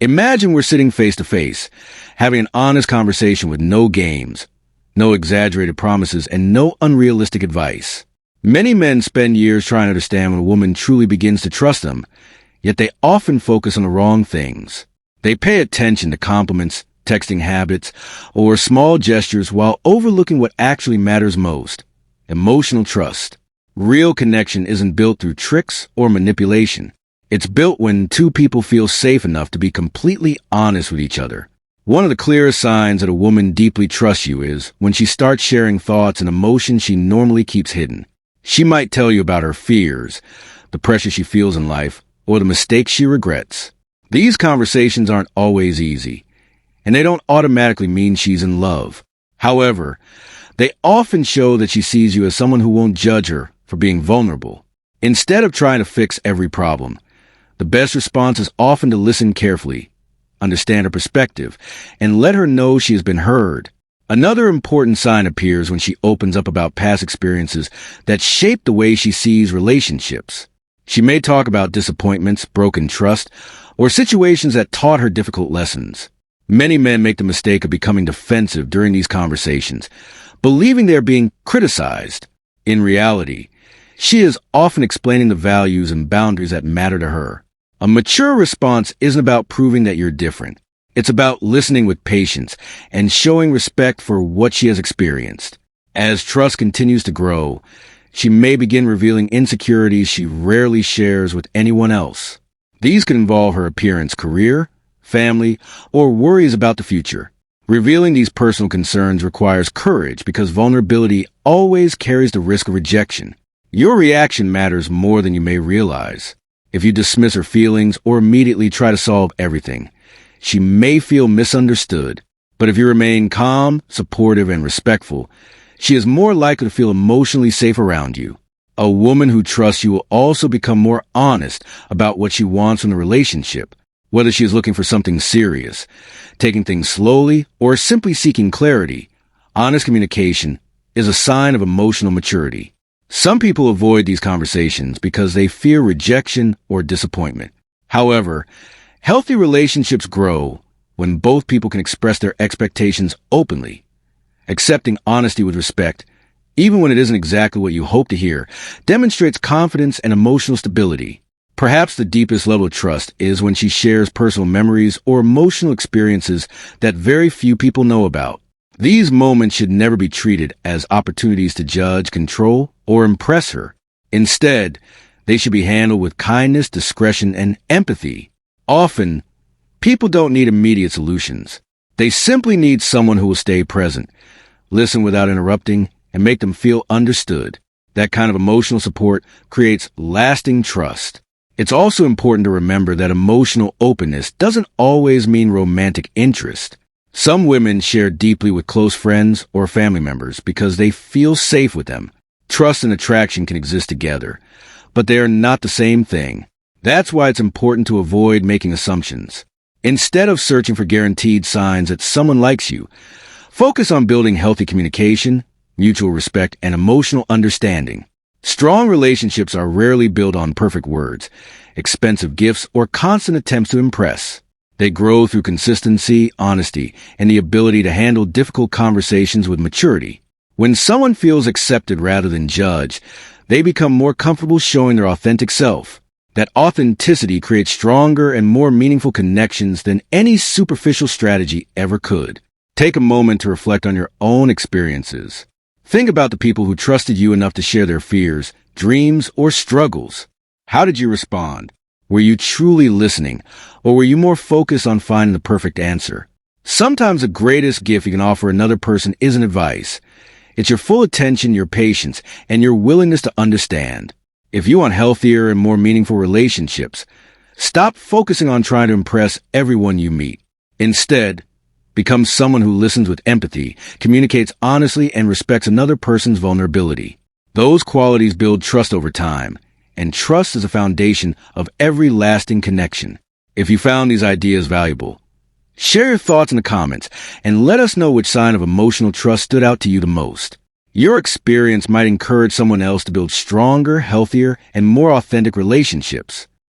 Imagine we're sitting face to face, having an honest conversation with no games, no exaggerated promises, and no unrealistic advice. Many men spend years trying to understand when a woman truly begins to trust them, yet they often focus on the wrong things. They pay attention to compliments, texting habits, or small gestures while overlooking what actually matters most: emotional trust. Real connection isn't built through tricks or manipulation. It's built when two people feel safe enough to be completely honest with each other. One of the clearest signs that a woman deeply trusts you is when she starts sharing thoughts and emotions she normally keeps hidden. She might tell you about her fears, the pressure she feels in life, or the mistakes she regrets. These conversations aren't always easy, and they don't automatically mean she's in love. However, they often show that she sees you as someone who won't judge her for being vulnerable. Instead of trying to fix every problem, the best response is often to listen carefully, understand her perspective, and let her know she has been heard. Another important sign appears when she opens up about past experiences that shape the way she sees relationships. She may talk about disappointments, broken trust, or situations that taught her difficult lessons. Many men make the mistake of becoming defensive during these conversations, believing they are being criticized. In reality, she is often explaining the values and boundaries that matter to her. A mature response isn't about proving that you're different. It's about listening with patience and showing respect for what she has experienced. As trust continues to grow, she may begin revealing insecurities she rarely shares with anyone else. These could involve her appearance, career, family, or worries about the future. Revealing these personal concerns requires courage because vulnerability always carries the risk of rejection. Your reaction matters more than you may realize. If you dismiss her feelings or immediately try to solve everything, she may feel misunderstood. But if you remain calm, supportive, and respectful, she is more likely to feel emotionally safe around you. A woman who trusts you will also become more honest about what she wants from the relationship, whether she is looking for something serious, taking things slowly, or simply seeking clarity. Honest communication is a sign of emotional maturity. Some people avoid these conversations because they fear rejection or disappointment. However, healthy relationships grow when both people can express their expectations openly. Accepting honesty with respect, even when it isn't exactly what you hope to hear, demonstrates confidence and emotional stability. Perhaps the deepest level of trust is when she shares personal memories or emotional experiences that very few people know about. These moments should never be treated as opportunities to judge, control, or impress her. Instead, they should be handled with kindness, discretion, and empathy. Often, people don't need immediate solutions. They simply need someone who will stay present, listen without interrupting, and make them feel understood. That kind of emotional support creates lasting trust. It's also important to remember that emotional openness doesn't always mean romantic interest. Some women share deeply with close friends or family members because they feel safe with them. Trust and attraction can exist together, but they are not the same thing. That's why it's important to avoid making assumptions. Instead of searching for guaranteed signs that someone likes you, focus on building healthy communication, mutual respect, and emotional understanding. Strong relationships are rarely built on perfect words, expensive gifts, or constant attempts to impress. They grow through consistency, honesty, and the ability to handle difficult conversations with maturity. When someone feels accepted rather than judged, they become more comfortable showing their authentic self. That authenticity creates stronger and more meaningful connections than any superficial strategy ever could. Take a moment to reflect on your own experiences. Think about the people who trusted you enough to share their fears, dreams, or struggles. How did you respond? Were you truly listening, or were you more focused on finding the perfect answer? Sometimes the greatest gift you can offer another person isn't advice. It's your full attention, your patience, and your willingness to understand. If you want healthier and more meaningful relationships, stop focusing on trying to impress everyone you meet. Instead, become someone who listens with empathy, communicates honestly, and respects another person's vulnerability. Those qualities build trust over time, and trust is the foundation of every lasting connection. If you found these ideas valuable, share your thoughts in the comments and let us know which sign of emotional trust stood out to you the most. Your experience might encourage someone else to build stronger, healthier, and more authentic relationships.